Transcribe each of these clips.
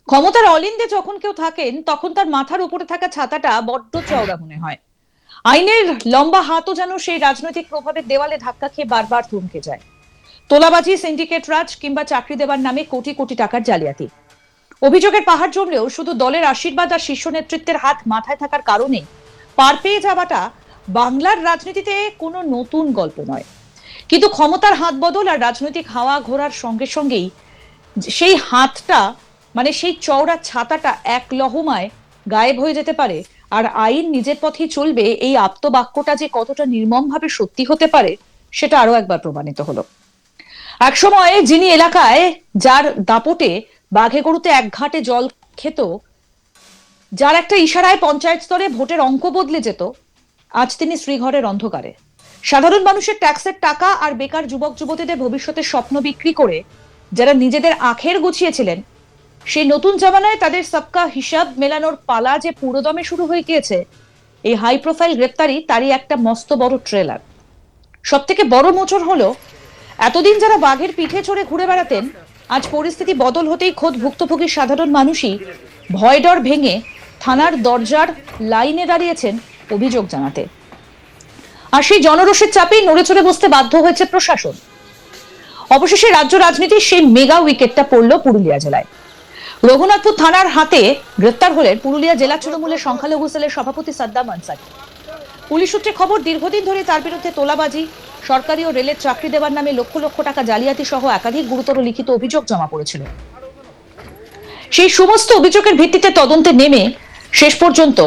ক্ষমতার অলিন্দে যখন কেউ থাকেন তখন তার মাথার উপরে থাকা ছাতাটা বড্ড চওড়া মনে হয়। আইনের লম্বা হাতও যেন সেই রাজনৈতিক প্রভাবের দেওয়ালে ধাক্কা খেয়ে বারবার থমকে যায়। তোলাবাজি, সিন্ডিকেট রাজ কিংবা চাকরি দেবার নামে কোটি কোটি টাকার জালিয়াতি, অভিযোগের পাহাড় জমলেও শুধু দলের আশীর্বাদ আর শীর্ষ নেতৃত্বের হাত মাথায় থাকার কারণে পার পেয়ে যাওয়াটা বাংলার রাজনীতিতে কোনো নতুন গল্প নয়। কিন্তু ক্ষমতার হাত বদল আর রাজনৈতিক হাওয়া ঘোরার সঙ্গে সঙ্গেই সেই হাতটা, মানে সেই চওড়া ছাতাটা এক লহমায় গায়েব হয়ে যেতে পারে। আর আইন নিজের পথেই চলবে, এই আপ্তবাক্যটা যে কতটা নির্মমভাবে সত্যি হতে পারে সেটা আরো একবার প্রমাণিত হলো। একসময় যিনি এলাকায়, যার দাপটে বাঘে গরুতে এক ঘাটে জল খেত, যার একটা ইশারায় পঞ্চায়েত স্তরে ভোটের অঙ্ক বদলে যেত, আজ তিনি শ্রীঘরের অন্ধকারে। সাধারণ মানুষের ট্যাক্সের টাকা আর বেকার যুবক যুবতীদের ভবিষ্যতের স্বপ্ন বিক্রি করে যারা নিজেদের আখের গুছিয়েছিলেন, সেই নতুন জামানায় তাদের সবকা হিসাব মেলানোর পালা যে পুরোদমে শুরু হয়ে গিয়েছে। এই হাই প্রোফাইল গ্রেপ্তারি তারই একটা মস্ত বড় ট্রেলার। সব থেকে বড় মোচড় হলো, এতদিন যারা বাঘের পিঠে চড়ে ঘুরে বেড়াতেন, আজ পরিস্থিতি বদল হতেই খোদ ভুক্তভোগী সাধারণ মানুষই ভয় ডর ভেঙে থানার দরজার লাইনে দাঁড়িয়েছেন অভিযোগ জানাতে। আর সেই জনরোষের চাপেই নড়ে চড়ে বসতে বাধ্য হয়েছে প্রশাসন। অবশেষে রাজ্য রাজনীতির সেই মেগা উইকেটটা পড়ল পুরুলিয়া জেলায়। রঘুনাথপুর থানার হাতে গ্রেপ্তার হলেন পুরুলিয়া জেলা তৃণমূলের সংখ্যালঘু সেলের সভাপতি সাদ্দাম আনসারি। পুলিশ সূত্রে খবর, দীর্ঘদিন ধরে তার বিরুদ্ধে তোলাবাজি, সরকারি ও রেলের চাকরি দেওয়ার নামে লক্ষ লক্ষ টাকা জালিয়াতি সহ একাধিক গুরুতর লিখিত অভিযোগ জমা পড়েছিল। সেই সমস্ত অভিযোগের ভিত্তিতে তদন্তে নেমে শেষ পর্যন্ত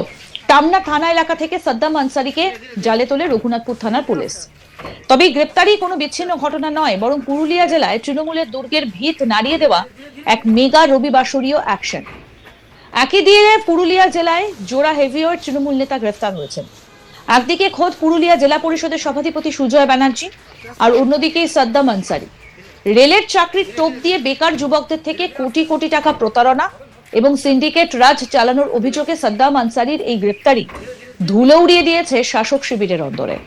টামনা থানা এলাকা থেকে সাদ্দাম আনসারিকে জালে তোলে রঘুনাথপুর থানার পুলিশ। তবে গ্রেপ্তারি কোনো বিচ্ছিন্ন ঘটনা নয়, বরং পুরুলিয়া জেলায় তৃণমূলের দুর্গের ভিত নাড়িয়ে দেওয়া এক মেগা রবিবাসরীয় অ্যাকশন। একই দিনে পুরুলিয়া জেলায় জোড়া হেভিওয়েট তৃণমূল নেতা গ্রেফতার হয়েছেন। একদিকে খোদ পুরুলিয়া জেলা পরিষদের সভাধিপতি সুজয় ব্যানার্জি, আর অন্যদিকে সাদ্দাম আনসারি। রেলের চাকরির টোপ দিয়ে বেকার যুবকদের থেকে কোটি কোটি টাকা প্রতারণা এবং সিন্ডিকেট রাজ চালানোর অভিযোগে সাদ্দাম আনসারির এই গ্রেপ্তারি ধুলো উড়িয়ে দিয়েছে শাসক শিবিরের অন্দরে।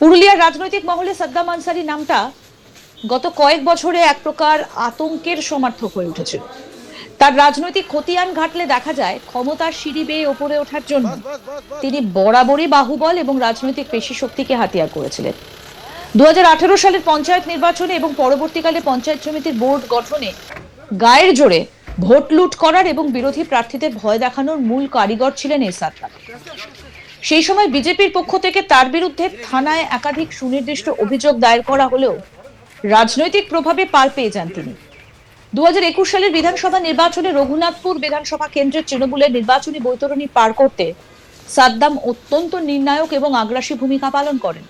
পুরুলিয়ার রাজনৈতিক মহলে সাদ্দাম আনসারি নামটা গত কয়েক বছরে এক প্রকার আতঙ্কের সমার্থক হয়ে উঠেছিল। তার রাজনৈতিক খতিয়ান ঘাটলে দেখা যায়, ক্ষমতার সিঁড়ি বেয়ে ওপরে ওঠার জন্য তিনি বরাবরই বাহুবল এবং রাজনৈতিক পেশি শক্তিকে হাতিয়ার করেছিলেন। 2018 সালের পঞ্চায়েত নির্বাচনে এবং পরবর্তীকালে পঞ্চায়েত সমিতির বোর্ড গঠনে গায়ের জোরে ভোট লুট করার এবং বিরোধী প্রার্থীদের ভয় দেখানোর মূল কারিগর ছিলেন এই সাদ্দাম। সেই সময় বিজেপির পক্ষ থেকে তার বিরুদ্ধে থানায় একাধিক সুনির্দিষ্ট অভিযোগ দায়ের করা হলেও রাজনৈতিক প্রভাবে পার পেয়ে যান তিনি। 2021 সালের বিধানসভা নির্বাচনে রঘুনাথপুর বিধানসভা কেন্দ্রের তৃণমূলের নির্বাচনী বৈতরণী পার করতে সাদ্দাম অত্যন্ত নির্ণায়ক এবং আগ্রাসী ভূমিকা পালন করেন,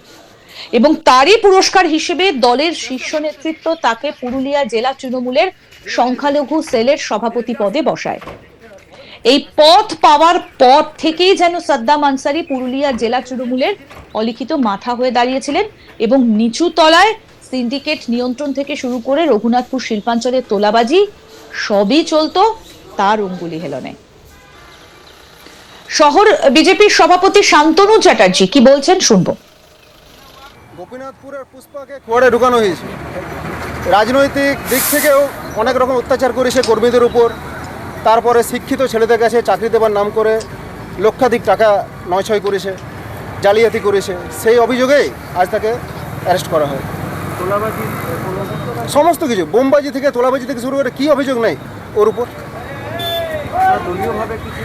এবং তারই পুরস্কার হিসেবে দলের শীর্ষ নেতৃত্ব তাকে পুরুলিয়া জেলা তৃণমূলের সংখ্যালঘু সেলের সভাপতি পদে বসায়। এই পদ পাওয়ার পর থেকেই যেন সাদ্দাম আনসারি পুরুলিয়া জেলা তৃণমূলের অলিখিত মাথা হয়ে দাঁড়িয়েছিলেন, এবং নিচু তলায় সিন্ডিকেট নিয়ন্ত্রণ থেকে শুরু করে রঘুনাথপুর শিল্পাঞ্চলের তোলাবাজি সবই চলতো তার অঙ্গুলি হেলনে। শহর বিজেপির সভাপতি শান্তনু চ্যাটার্জি কি বলছেন শুনবো। গোপীনাথপুরের পুষ্পাকে খোয়াড়ে ঢুকানো হয়েছে। রাজনৈতিক দিক থেকেও অনেক রকম অত্যাচার করেছে কর্মীদের উপর। তারপরে শিক্ষিত ছেলেদের কাছে চাকরি দেওয়ার নাম করে লক্ষাধিক টাকা নয়ছয় করেছে, জালিয়াতি করেছে। সেই অভিযোগেই আজ তাকে অ্যারেস্ট করা হয়। তোলাবাজি সমস্ত কিছু, বোমবাজি থেকে তোলাবাজি থেকে শুরু করে কী অভিযোগ নেই ওর উপর। দলীয়ভাবে কিছু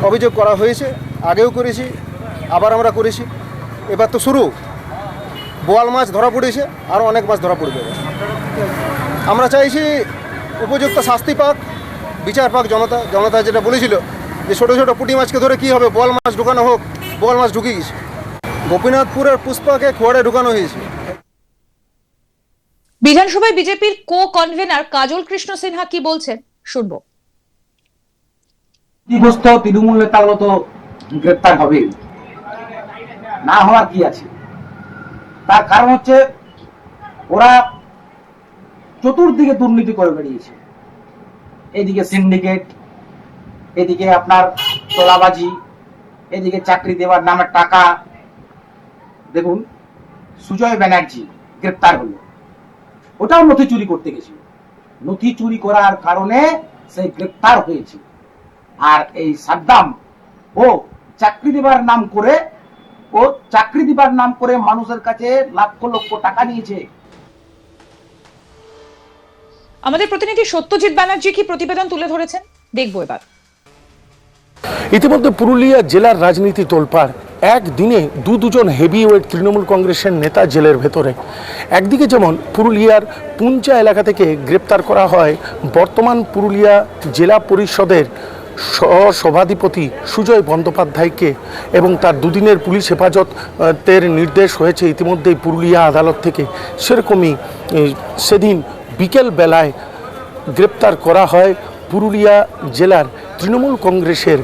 অভিযোগ করা হয়েছে, আগেও করেছি, আবার আমরা করেছি। এবার তো শুরু, বোয়াল মাছ ধরা পড়েছে, আরও অনেক মাছ ধরা পড়বে। আমরা চাইছি উপযুক্ত শাস্তি পাক, বিচার পাক জনতা। জনতা যেটা বলেছিল যে ছোটো ছোটো পুঁটি মাছকে ধরে কী হবে, বোয়াল মাছ ঢুকানো হোক, বোয়াল মাছ ঢুকে গেছে। গোপীনাথপুরের পুষ্পাকে খোয়াড়ে ঢুকানো হয়েছে। বিধানসভায় বিজেপির কো কনভেনার কাজল কৃষ্ণ সিনহা কি বলছেন শুনবো। তৃণমূল নেতাগুলো তো গ্রেপ্তার হবে, না হওয়ার কি আছে? তার কারণ হচ্ছে ওরা চতুর্দিকে দুর্নীতি করে বেরিয়েছে। এদিকে সিন্ডিকেট, এদিকে আপনার তোলাবাজি, এদিকে চাকরি দেওয়ার নামে টাকা। দেখুন, সুজয় ব্যানার্জি গ্রেপ্তার হলো, ওটাও নথি চুরি করতে গেছিল। নথি চুরি করার কারণে সেই গ্রেপ্তার হয়েছে। আর এই সাদ্দাম ও চাকরি দিবার নাম করে মানুষের কাছে লক্ষ লক্ষ টাকা নিয়েছে। আমাদের প্রতিনিধি সত্যজিৎ ব্যানার্জি কি প্রতিবেদন তুলে ধরেছেন, দেখবো এবার। ইতিমধ্যে পুরুলিয়া জেলার রাজনীতি তোলপাড়। একদিনে দুজন হেভিওয়েট তৃণমূল কংগ্রেসের নেতা জেলের ভেতরে। একদিকে যেমন পুরুলিয়ার পুঞ্চা এলাকা থেকে গ্রেপ্তার করা হয় বর্তমান পুরুলিয়া জেলা পরিষদের সভাধিপতি সুজয় বন্দ্যোপাধ্যায়কে, এবং তার দুদিনের পুলিশ হেফাজতের নির্দেশ হয়েছে ইতিমধ্যেই পুরুলিয়া আদালত থেকে। সেরকমই সেদিন বিকেল বেলায় গ্রেপ্তার করা হয় পুরুলিয়া জেলার তৃণমূল কংগ্রেসের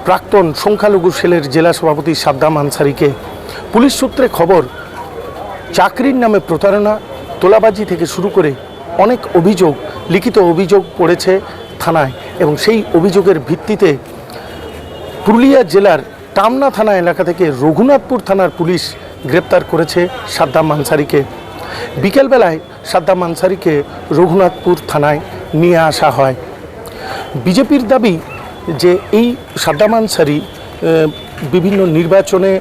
প্রাক্তন সংখ্যালঘু সেলের জেলা সভাপতি সাদ্দাম আনসারিকে। পুলিশ সূত্রে খবর, চাকরির নামে প্রতারণা, তোলাবাজি থেকে শুরু করে অনেক অভিযোগ, লিখিত অভিযোগ পড়েছে থানায়, এবং সেই অভিযোগের ভিত্তিতে পুরুলিয়া জেলার টামনা থানা এলাকা থেকে রঘুনাথপুর থানার পুলিশ গ্রেপ্তার করেছে সাদ্দাম আনসারিকে। বিকেলবেলায় সাদ্দাম আনসারিকে রঘুনাথপুর থানায় নিয়ে আসা হয়। বিজেপির দাবি যে এই সাদ্দাম আনসারি বিভিন্ন নির্বাচনে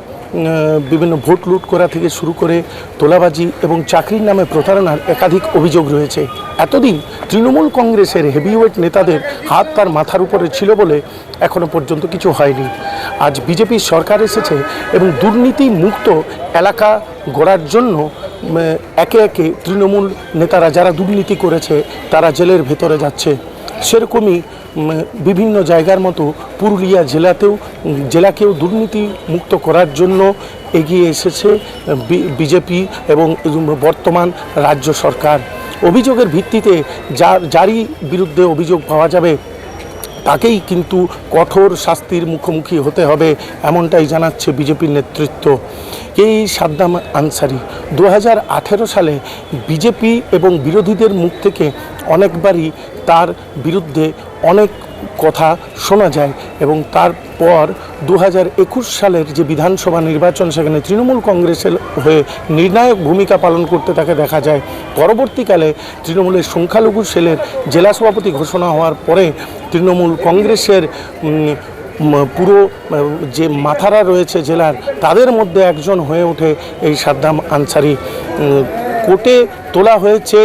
বিভিন্ন ভোট লুট করা থেকে শুরু করে তোলাবাজি এবং চাকরির নামে প্রতারণার একাধিক অভিযোগ রয়েছে। এতদিন তৃণমূল কংগ্রেসের হেভিওয়েট নেতাদের হাত তার মাথার উপরে ছিল বলে এখনো পর্যন্ত কিছু হয়নি। আজ বিজেপির সরকার এসেছে এবং দুর্নীতি মুক্ত এলাকা গড়ার জন্য একে একে তৃণমূল নেতারা যারা দুর্নীতি করেছে তারা জেলের ভেতরে যাচ্ছে। সেরকমই বিভিন্ন জায়গার মতো পুরুলিয়া জেলাকেও দুর্নীতি মুক্ত করার জন্য এগিয়ে এসেছে বিজেপি এবং বর্তমান রাজ্য সরকার। অভিযোগের ভিত্তিতে যারই বিরুদ্ধে অভিযোগ পাওয়া যাবে তাকেই কিন্তু কঠোর শাস্তির মুখোমুখি হতে হবে, এমনটাই জানাচ্ছে বিজেপির নেতৃত্ব। এই সাদ্দাম আনসারি 2018 সালে বিজেপি এবং বিরোধীদের মুখ থেকে অনেকবারই তার বিরুদ্ধে অনেক কথা শোনা যায়, এবং তারপর 2021 সালের যে বিধানসভা নির্বাচন, সেখানে তৃণমূল কংগ্রেসের হয়ে নির্ণায়ক ভূমিকা পালন করতে তাকে দেখা যায়। পরবর্তীকালে তৃণমূলের সংখ্যালঘু সেলের জেলা সভাপতি ঘোষণা হওয়ার পরে তৃণমূল কংগ্রেসের পুরো যে মাথারা রয়েছে জেলার, তাদের মধ্যে একজন হয়ে ওঠে এই সাদ্দাম আনসারি। কোর্টে তোলা হয়েছে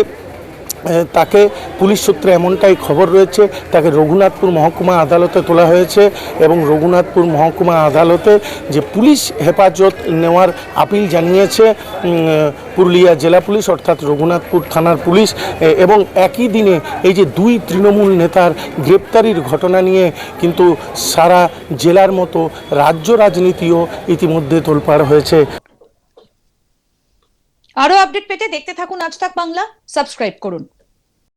তাকে, পুলিশ সূত্রে এমনটাই খবর রয়েছে। তাকে রঘুনাথপুর মহকুমা আদালতে তোলা হয়েছে, এবং রঘুনাথপুর মহকুমা আদালতে যে পুলিশ হেফাজত নেওয়ার আপিল জানিয়েছে পুরুলিয়া জেলা পুলিশ, অর্থাৎ রঘুনাথপুর থানার পুলিশ। এবং একই দিনে এই যে দুই তৃণমূল নেতার গ্রেপ্তারির ঘটনা নিয়ে কিন্তু সারা জেলার মতো রাজ্য রাজনীতিও ইতিমধ্যে তোলপাড় হয়েছে। আরো আপডেট পেতে দেখতে থাকুন আজ তাক বাংলা, সাবস্ক্রাইব করুন।